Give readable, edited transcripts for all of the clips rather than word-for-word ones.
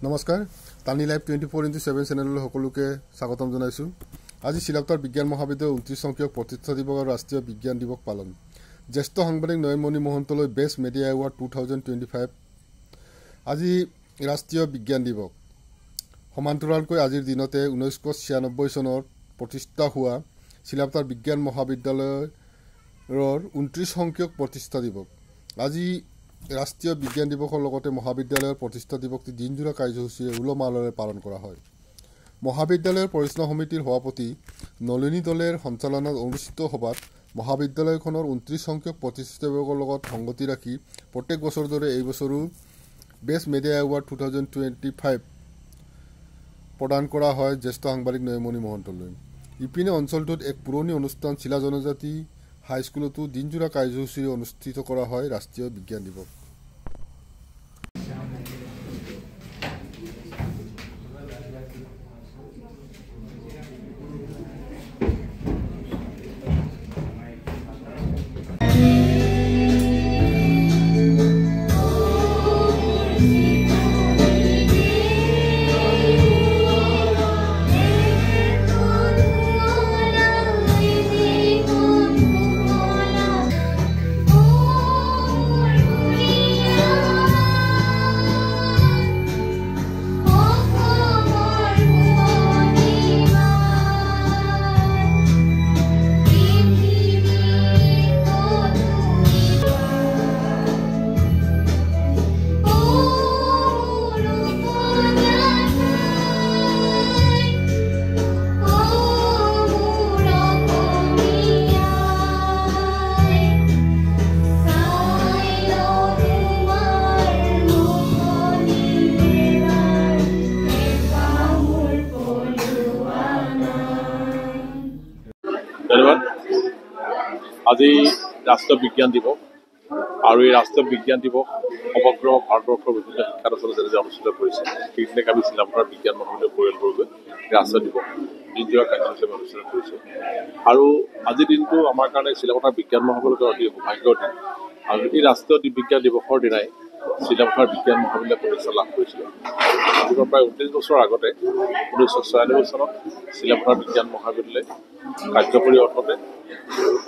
নমস্কাৰ টানি live 24x7 চেনেললৈ সকলোকে স্বাগতম জনাইছো। আজি শিলাবতাৰ বিজ্ঞান মহাবিদ্যালয়ৰ 29 সংখ্যক প্ৰতিষ্ঠা দিৱস আৰু ৰাষ্ট্ৰীয় বিজ্ঞান দিৱস পালন। জ্যেষ্ঠ সাংবাদিক নয়নমণি মহন্তলৈ বেষ্ট মিডিয়া এৱাৰ্ড 2025। আজি ৰাষ্ট্ৰীয় বিজ্ঞান দিৱস। সমান্তৰালকৈ আজিৰ দিনতে 1996 চনত প্ৰতিষ্ঠা হোৱা শিলাবতাৰ বিজ্ঞান মহাবিদ্যালয়ৰ 29 সংখ্যক প্ৰতিষ্ঠা দিৱস। আজি ৰাষ্ট্ৰীয় বিজ্ঞান দিৱসৰ লগতে মহাবিদ্যালয়ৰ প্ৰতিষ্ঠা দিৱসটি দিনজোৰা কাৰ্যসূচীৰে উলহ-মালহেৰে পালন কৰা হয়। মহাবিদ্যালয়ৰ পৰিচালনা সমিতিৰ সভাপতি নলিনী দলেৰ সঞ্চালনাত অনুষ্ঠিত সভাত মহাবিদ্যালয়খনৰ 29 সংখ্যক প্ৰতিষ্ঠা দিৱসৰ লগত সংগতি ৰাখি প্ৰত্যেক বছৰৰ দৰে এই বছৰো বেষ্ট মিডিয়া এৱাৰ্ড 2025 প্ৰদান কৰা হয় জ্যেষ্ঠ সাংবাদিক নয়নমণি মহন্তলৈ। ইপিনে অঞ্চলটোত এক পুৰণি অনুষ্ঠান চিলা জনজাতি হাইস্কুলতো দিনজোৰা কাৰ্যসূচীৰে অনুষ্ঠিত কৰা হয় ৰাষ্ট্ৰীয় বিজ্ঞান দিৱস। ধন্যবাদ। আজি ৰাষ্ট্ৰীয় বিজ্ঞান দিৱস আৰু এই ৰাষ্ট্ৰীয় বিজ্ঞান দিৱস সমগ্ৰ ভাৰতবৰ্ষৰ বিভিন্ন শিক্ষানুষ্ঠানে যেনেকৈ অনুষ্ঠিত কৰিছে ঠিক তেনেকৈ আমি শিলাবতাৰ বিজ্ঞান মহাবিদ্যালয় পৰিয়ালবৰ্গই ৰাষ্ট্ৰীয় দিৱস দিনজোৰা কাৰ্যসূচী অনুষ্ঠিত কৰিছে। আৰু আজিৰ দিনটো আমাৰ কাৰণে শিলাবতাৰ বিজ্ঞান মহাবিদ্যালয়ৰ অতি সৌভাগ্যৰ দিন। আৰু এই ৰাষ্ট্ৰীয় বিজ্ঞান দিৱসৰ দিনাই শিলাবতাৰ বিজ্ঞান মহাবিদ্যালয় প্ৰতিষ্ঠা লাভ কৰিছিলে। আজিৰ প্ৰায় 29 বছৰ আগতে 1996 চনত শিলাবতাৰ বিজ্ঞান মহাবিদ্যালয় কাৰ্যকৰী অৰ্থতে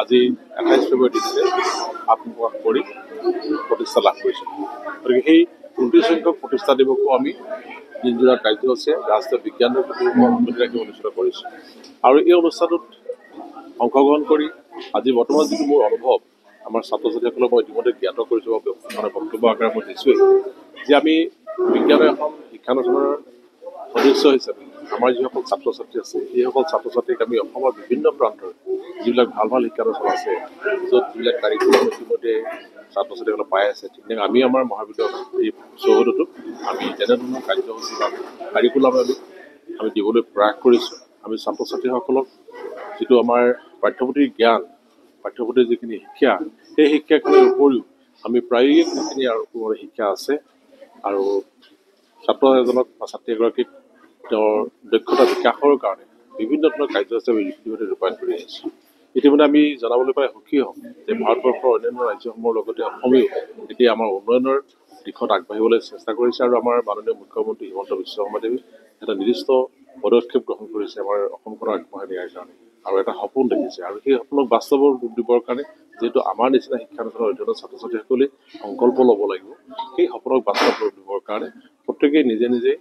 আজি 28 ফেব্ৰুৱাৰী দিনটোতে আত্মপ্ৰকাশ কৰি প্ৰতিষ্ঠা লাভ কৰিছিল। গতিকে সেই 29 সংখ্যক প্ৰতিষ্ঠা দিৱসো আমি দিনজোৰা কাৰ্যসূচীৰে ৰাষ্ট্ৰীয় বিজ্ঞান দিৱস অনুষ্ঠিত কৰিছোঁ। আৰু এই অনুষ্ঠানটোত অংশগ্ৰহণ কৰি আজি বৰ্তমান যিটো মোৰ অনুভৱ আমাৰ ছাত্ৰ ছাত্ৰীসকলক মই ইতিমধ্যে জ্ঞাত কৰিছোঁ বা বক্তব্য আকাৰে মই দিছোঁৱেই যে আমি বিজ্ঞানৰ এখন শিক্ষানুষ্ঠানৰ সদস্য হিচাপে আমাৰ যিসকল ছাত্ৰ ছাত্ৰী আছে সেইসকল ছাত্ৰ ছাত্ৰীক আমি অসমৰ বিভিন্ন প্ৰান্তৰ যিবিলাক ভাল ভাল শিক্ষানুষ্ঠান আছে য'ত যিবিলাক কাৰিকুলাম ইতিমধ্যে ছাত্ৰ ছাত্ৰীসকলে পাই আছে ঠিক তেনেকৈ আমি আমাৰ মহাবিদ্যালয় এই চৌহদতো আমি তেনেধৰণৰ কাৰ্যসূচী বা কাৰিকুলাম আমি দিবলৈ প্ৰয়াস কৰিছোঁ। আমি ছাত্ৰ ছাত্ৰীসকলক যিটো আমাৰ পাঠ্যপুথিৰ জ্ঞান পাঠ্যপুথিৰ যিখিনি শিক্ষা সেই শিক্ষাখিনিৰ উপৰিও আমি প্ৰায়োগিক যিখিনি আৰু শিক্ষা আছে আৰু ছাত্ৰ এজনক বা ছাত্ৰী এগৰাকীক তেওঁৰ দক্ষতা বিকাশৰ কাৰণে বিভিন্ন ধৰণৰ কাৰ্যসূচী আমি ইতিমধ্যে ৰূপায়ণ কৰি আহিছোঁ। ইতিমধ্যে আমি জনাবলৈ পাই সুখী হ'ম যে ভাৰতবৰ্ষৰ অন্যান্য ৰাজ্যসমূহৰ লগতে অসমেও এতিয়া আমাৰ উন্নয়নৰ দিশত আগবাঢ়িবলৈ চেষ্টা কৰিছে আৰু আমাৰ মাননীয় মুখ্যমন্ত্ৰী হিমন্ত বিশ্ব শৰ্মাদেৱে এটা নিৰ্দিষ্ট পদক্ষেপ গ্ৰহণ কৰিছে আমাৰ অসমখনক আগবঢ়াই নিয়াৰ কাৰণে আৰু এটা সপোন দেখিছে। আৰু সেই সপোনক বাস্তৱৰ ৰূপ দিবৰ কাৰণে যিহেতু আমাৰ নিচিনা শিক্ষানুষ্ঠানৰ অধ্যয়নৰ ছাত্ৰ ছাত্ৰীসকলে সংকল্প ল'ব লাগিব, সেই সপোনক বাস্তৱ ৰূপ দিবৰ কাৰণে প্ৰত্যেকেই নিজে নিজে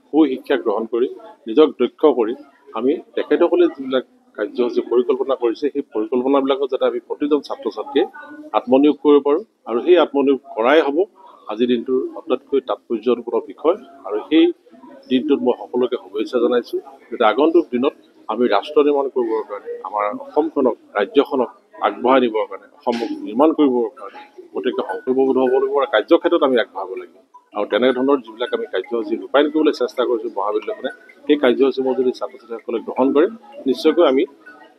সুশিক্ষা গ্ৰহণ কৰি নিজক দক্ষ কৰি আমি তেখেতসকলে যিবিলাক কাৰ্যসূচী পৰিকল্পনা কৰিছে সেই পৰিকল্পনাবিলাকত যাতে আমি প্ৰতিজন ছাত্ৰ ছাত্ৰীয়ে আত্মনিয়োগ কৰিব পাৰোঁ আৰু সেই আত্মনিয়োগ কৰাই হ'ব আজিৰ দিনটোৰ আটাইতকৈ তাৎপৰ্যপূৰ্ণ বিষয়। আৰু সেই দিনটোত মই সকলোকে শুভেচ্ছা জনাইছোঁ যাতে আগন্তুক দিনত আমি ৰাষ্ট্ৰ নিৰ্মাণ কৰিবৰ কাৰণে আমাৰ অসমখনক ৰাজ্যখনক আগবঢ়াই নিবৰ কাৰণে অসমক নিৰ্মাণ কৰিবৰ কাৰণে প্ৰত্যেকে সংকল্পবদ্ধ হ'ব লাগিব আৰু কাৰ্যক্ষেত্ৰত আমি আগবঢ়াব লাগিব। আৰু তেনেধৰণৰ যিবিলাক আমি কাৰ্যসূচী ৰূপায়ণ কৰিবলৈ চেষ্টা কৰিছোঁ মহাবিদ্যালয়খনে সেই কাৰ্যসূচীবোৰ যদি ছাত্ৰ ছাত্ৰীসকলে গ্ৰহণ কৰে নিশ্চয়কৈ আমি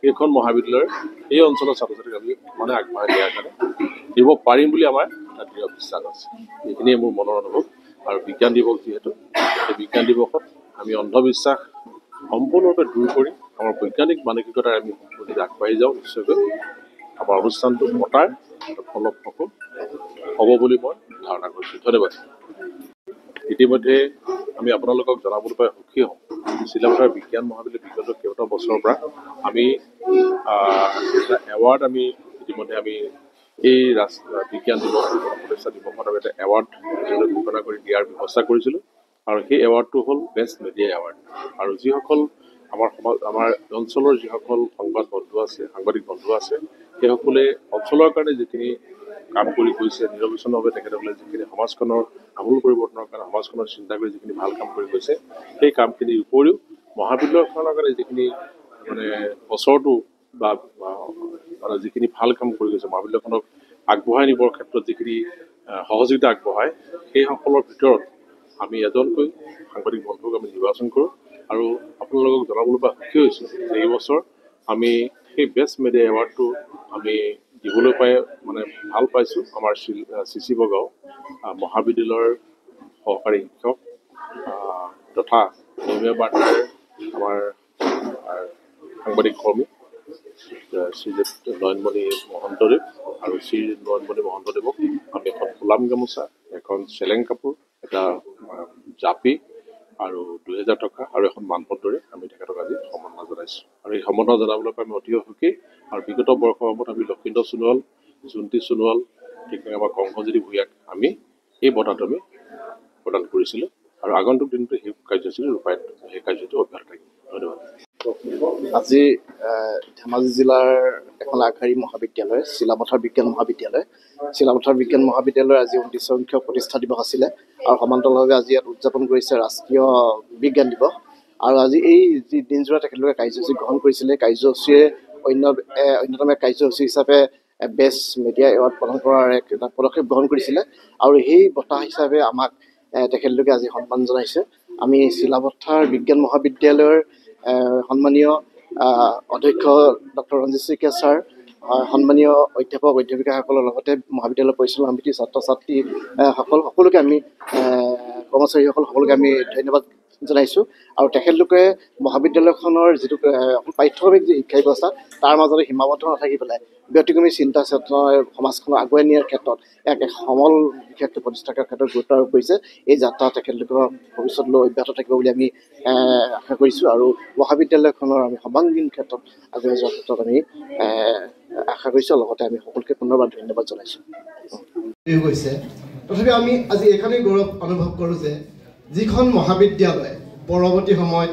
এইখন মহাবিদ্যালয়ৰ এই অঞ্চলৰ ছাত্ৰ ছাত্ৰীক আমি মানে আগবঢ়াই দিয়াৰ কাৰণে দিব পাৰিম বুলি আমাৰ এটা দৃঢ় বিশ্বাস আছে। এইখিনিয়ে মোৰ মনৰ অনুভৱ। আৰু বিজ্ঞান দিৱস যিহেতু সেই বিজ্ঞান দিৱসত আমি অন্ধবিশ্বাস সম্পূৰ্ণৰূপে দূৰ কৰি আমাৰ বৈজ্ঞানিক মানসিকতাৰে আমি যদি আগবাঢ়ি যাওঁ নিশ্চয়কৈ আমাৰ অনুষ্ঠানটো পতাৰ ফলপ্ৰসূ হ'ব বুলি মই ধাৰণা কৰিছোঁ। ধন্যবাদ। ইতিমধ্যে আমি আপোনালোকক জনাবলৈ পাই সুখী হওঁ চিলাপথাৰ বিজ্ঞান মহাবিদ্যালয় বিগত কেইবাটাও বছৰৰ পৰা আমি এটা এৱাৰ্ড আমি ইতিমধ্যে আমি এই বিজ্ঞান দিৱস প্ৰতিষ্ঠা দিৱসত আমি এটা এৱাৰ্ড ঘোষণা কৰি দিয়াৰ ব্যৱস্থা কৰিছিলোঁ আৰু সেই এৱাৰ্ডটো হ'ল বেষ্ট মিডিয়া এৱাৰ্ড আৰু যিসকল আমাৰ অঞ্চলৰ যিসকল সাংবাদিক বন্ধু আছে সেইসকলে অঞ্চলৰ কাৰণে যিখিনি কাম কৰি গৈছে নিৰবিচ্ছিন্নভাৱে তেখেতসকলে যিখিনি সমাজখনৰ আমূল পৰিৱৰ্তনৰ কাৰণে সমাজখনৰ চিন্তা কৰি যিখিনি ভাল কাম কৰি গৈছে সেই কামখিনিৰ উপৰিও মহাবিদ্যালয়খনৰ কাৰণে যিখিনি মানে বছৰটো বা মানে যিখিনি ভাল কাম কৰি গৈছে মহাবিদ্যালয়খনক আগবঢ়াই নিবৰ ক্ষেত্ৰত যিখিনি সহযোগিতা আগবঢ়ায় সেইসকলৰ ভিতৰত আমি এজনকৈ সাংবাদিক বন্ধুক আমি নিৰ্বাচন কৰোঁ আৰু আপোনালোকক জনাবলৈ বা সুখী হৈছোঁ যে এই বছৰ আমি সেই বেষ্ট মিডিয়া এৱাৰ্ডটো আমি দিবলৈ পাই মানে ভাল পাইছোঁ আমাৰ CC বগাঁও মহাবিদ্যালয়ৰ সহকাৰী শিক্ষক তথা নিয়মীয়া বাৰ্তাৰ আমাৰ সাংবাদিক কৰ্মী শ্ৰীযুত নয়নমণি মহন্তদেৱ আৰু শ্ৰী নয়নমণি মহন্তদেৱক আমি এখন ফুলাম গামোচা এখন চেলেং কাপোৰ এটা জাপি আৰু 2000 টকা আৰু এখন মানপত্ৰৰে আমি তেখেতক আজি সম্বৰ্ধনা জনাইছোঁ আৰু এই সম্বৰ্ধনা জনাবলৈ পাই আমি অতি সুখী আৰু বিগত বৰ্ষসমূহত আমি লক্ষীন্দৰ সোণোৱাল জুন্তি সোণোৱাল ঠিক আমাৰ কংসজ্যোতি ভূঞাক আমি এই বঁটাটো আমি প্ৰদান কৰিছিলোঁ আৰু আগন্তুক দিনটো সেই কাৰ্যসূচী ৰূপায়ণ সেই কাৰ্যটো অব্যাহত থাকিব ধন্যবাদ আজি ধেমাজি জিলাৰ এখন আগশাৰী মহাবিদ্যালয় চিলাপথাৰ বিজ্ঞান মহাবিদ্যালয়ৰ আজি 29 সংখ্যক প্ৰতিষ্ঠা দিৱস আছিলে আৰু সমান্তৰালভাৱে আজি ইয়াত উদযাপন কৰিছে ৰাষ্ট্ৰীয় বিজ্ঞান দিৱস আৰু আজি এই যি দিনজোৰা তেখেতলোকে কাৰ্যসূচী গ্ৰহণ কৰিছিলে কাৰ্যসূচীয়ে অন্যতম কাৰ্যসূচী হিচাপে বেষ্ট মিডিয়া এৱাৰ্ড প্ৰদান কৰাৰ এটা পদক্ষেপ গ্ৰহণ কৰিছিলে আৰু সেই বঁটা হিচাপে আমাক তেখেতলোকে আজি সন্মান জনাইছে আমি চিলাপথাৰ বিজ্ঞান মহাবিদ্যালয়ৰ সন্মানীয় অধ্যক্ষ ডক্টৰ ৰঞ্জিত শইকীয়া ছাৰ সন্মানীয় অধ্যাপক অধ্যাপিকাসকলৰ লগতে মহাবিদ্যালয় পৰিচালনা সমিতি ছাত্ৰ ছাত্ৰী সকলোকে আমি কৰ্মচাৰীসকল সকলোকে আমি ধন্যবাদ জনাইছোঁ আৰু তেখেতলোকে মহাবিদ্যালয়খনৰ যিটো পাঠ্যক্ৰমিক যি শিক্ষা ব্যৱস্থা তাৰ মাজতে সীমাবদ্ধ নাথাকি পেলাই ব্যক্তিক্ৰমী চিন্তা চেতনাৰে সমাজখনক আগুৱাই নিয়াৰ ক্ষেত্ৰত এক সমল বিশেষকৈ প্ৰতিষ্ঠা কৰাৰ ক্ষেত্ৰত গুৰুত্ব আৰোপ কৰিছে এই যাত্ৰা তেখেতলোকৰ ভৱিষ্যতলৈ অব্যাহত থাকিব বুলি আমি আশা কৰিছোঁ আৰু মহাবিদ্যালয়খনৰ আমি সৰ্বাংগীন ক্ষেত্ৰত আগুৱাই যোৱাৰ ক্ষেত্ৰত আমি আশা কৰিছোঁ লগতে আমি সকলোকে পুনৰবাৰ ধন্যবাদ জনাইছোঁ গৈছে তথাপি আমি আজি এইখনেই গৌৰৱ অনুভৱ কৰোঁ যে যিখন মহাবিদ্যালয় পৰৱৰ্তী সময়ত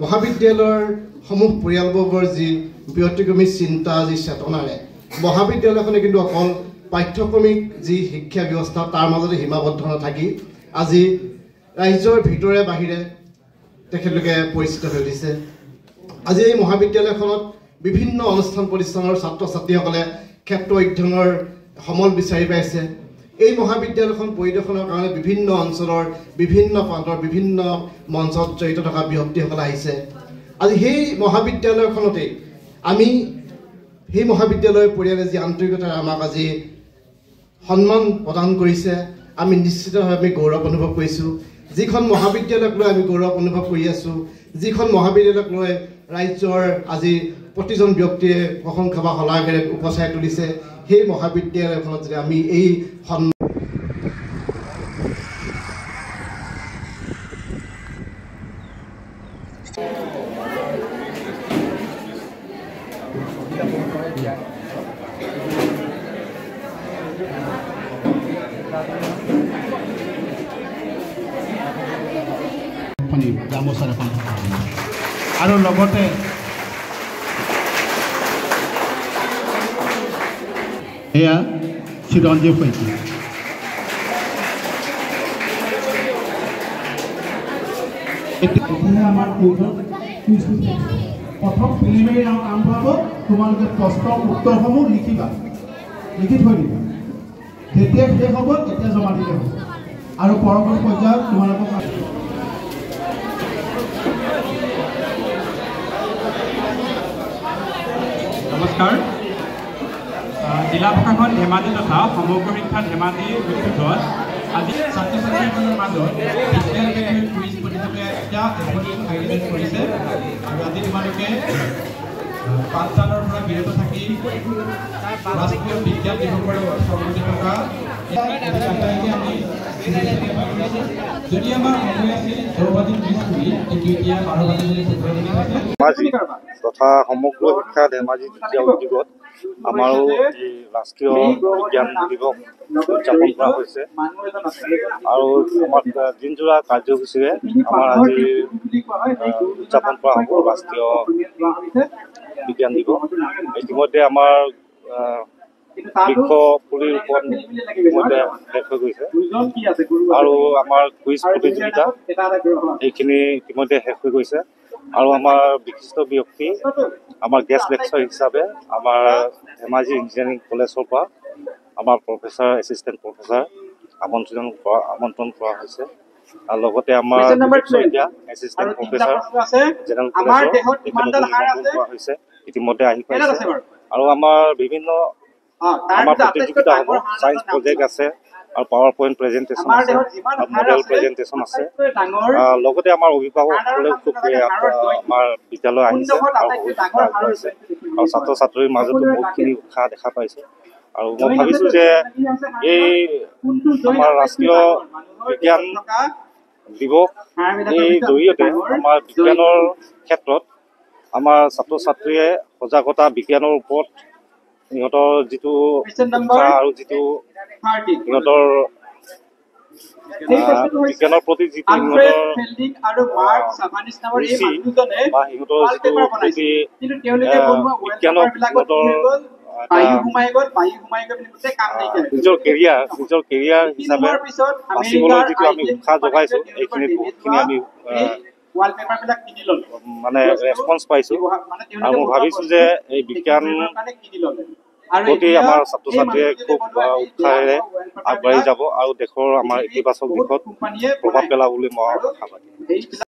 মহাবিদ্যালয়ৰ সমূহ পৰিয়ালবৰ্গৰ যি ব্যক্তিক্ৰমী চিন্তা যি চেতনাৰে মহাবিদ্যালয়খনে কিন্তু অকল পাঠ্যক্ৰমিক যি শিক্ষা ব্যৱস্থা তাৰ মাজতে সীমাবদ্ধ নাথাকি আজি ৰাজ্যৰ ভিতৰে বাহিৰে তেখেতলোকে পৰিচিত হৈ উঠিছে আজি এই মহাবিদ্যালয়খনত বিভিন্ন অনুষ্ঠান প্ৰতিষ্ঠানৰ ছাত্ৰ ছাত্ৰীসকলে ক্ষেত্ৰ অধ্যয়নৰ সমল বিচাৰি পাইছে এই মহাবিদ্যালয়খন পৰিদৰ্শনৰ কাৰণে বিভিন্ন অঞ্চলৰ বিভিন্ন প্ৰান্তৰ বিভিন্ন মঞ্চত জড়িত থকা ব্যক্তিসকল আহিছে আজি সেই মহাবিদ্যালয়খনতে আমি সেই মহাবিদ্যালয়ৰ পৰিয়ালে যি আন্তৰিকতাৰে আমাক আজি সন্মান প্ৰদান কৰিছে আমি নিশ্চিতভাৱে আমি গৌৰৱ অনুভৱ কৰিছোঁ যিখন মহাবিদ্যালয়ক লৈ আমি গৌৰৱ অনুভৱ কৰি আছোঁ যিখন মহাবিদ্যালয়ক লৈ ৰাজ্যৰ আজি প্ৰতিজন ব্যক্তিয়ে প্ৰশংসা বা শলাগেৰে উপচাই তুলিছে সেই মহাবিদ্যালয়খনত যদি আমি এই আৰু লগতে এয়া চিৰঞ্জীৱ শইকীয়া আমাৰ প্ৰথম প্ৰিলিমিনাৰী ৰাউণ্ড আৰম্ভ হ'ব তোমালোকে প্ৰশ্ন উত্তৰসমূহ লিখি থৈ দিবা যেতিয়া শেষ হ'ব তেতিয়া জমা দিলে হ'ব আৰু পৰৱৰ্তী পৰ্যায়ত তোমালোকক নমস্কাৰ জিলা প্ৰশাসন ধেমাজি তথা সমগ্ৰ শিক্ষা ধেমাজি উদ্যোগত আজি ছাত্ৰ ছাত্ৰীসকলৰ মাজত বিজ্ঞান বিষয়ৰ কুইজ প্ৰতিযোগিতা আয়োজন কৰিছে আৰু আজি তোমালোকে পাঠদানৰ পৰা বিৰত থাকি ৰাষ্ট্ৰীয় বিজ্ঞান দিৱসৰ সংগতি থকা যদি আমাৰ সময় আছিল দ্ৰৌপদী স্কুল কিন্তু এতিয়া 12 বাজিলৈ 17 তথা সমগ্ৰ শিক্ষা ধেমাজি দ্বিতীয় উদ্যোগত আমাৰো এই ৰাষ্ট্ৰীয় বিজ্ঞান দিৱস উদযাপন কৰা হৈছে আৰু আমাৰ দিনজোৰা কাৰ্যসূচীৰে আমাৰ আজি উদযাপন কৰা হ'ব ৰাষ্ট্ৰীয় বিজ্ঞান দিৱস। ইতিমধ্যে আমাৰ বৃক্ষ পুলি ৰোপণ ইতিমধ্যে শেষ হৈ গৈছে আৰু আমাৰ কুইজ প্ৰতিযোগিতা এইখিনি ইতিমধ্যে শেষ হৈ গৈছে আৰু আমাৰ বিশিষ্ট ব্যক্তি আমাৰ গেষ্ট লেকচাৰ হিচাপে আমাৰ ধেমাজি ইঞ্জিনিয়াৰিং কলেজৰ পৰা আমাৰ প্ৰফেচাৰ এছিষ্টেণ্ট প্ৰফেচাৰ আমন্ত্ৰণ কৰা হৈছে আৰু লগতে আমাৰ এছিষ্টেণ্ট প্ৰফেচাৰ জেনেৰেল কলেজৰ নিমন্ত্ৰণ কৰা হৈছে ইতিমধ্যে আহি পাইছে আৰু আমাৰ বিভিন্ন আমাৰ প্ৰতিযোগিতা হ'ব ছায়েন্স প্ৰজেক্ট আছে আৰু পাৱাৰ পইণ্ট প্ৰেজেণ্টেশ্যন আছে আৰু মডেল প্ৰেজেণ্টেশ্যন আছে লগতে আমাৰ অভিভাৱকসকলেও খুব আমাৰ বিদ্যালয় আহিছে আৰু আগবাঢ়িছে আৰু ছাত্ৰ ছাত্ৰীৰ মাজতো বহুতখিনি উৎসাহ দেখা পাইছে আৰু মই ভাবিছোঁ যে এই আমাৰ ৰাষ্ট্ৰীয় বিজ্ঞান দিৱস এই জৰিয়তে আমাৰ বিজ্ঞানৰ ক্ষেত্ৰত আমাৰ ছাত্ৰ ছাত্ৰীয়ে সজাগতা বিজ্ঞানৰ ওপৰত সিহঁতৰ যিটো আৰু যিটো সিহঁতৰ বিজ্ঞানৰ প্ৰতি যিটো সিহঁতৰ ৰুচি বা সিহঁতৰ যিটো প্ৰতি বিজ্ঞানক সিহঁতৰ নিজৰ কেৰিয়াৰ হিচাপে বাচিবলৈ যিটো আমি উৎসাহ যোগাইছোঁ এইখিনিত বহুতখিনি আমি মানে ৰেছপন্স পাইছোঁ আৰু মই ভাবিছোঁ যে এই বিজ্ঞান প্ৰতি আমাৰ ছাত্ৰ ছাত্ৰীয়ে খুব উৎসাহেৰে আগবাঢ়ি যাব আৰু দেশৰ আমাৰ ইতিবাচক দিশত প্ৰভাৱ পেলাব বুলি মই আশাবাদী।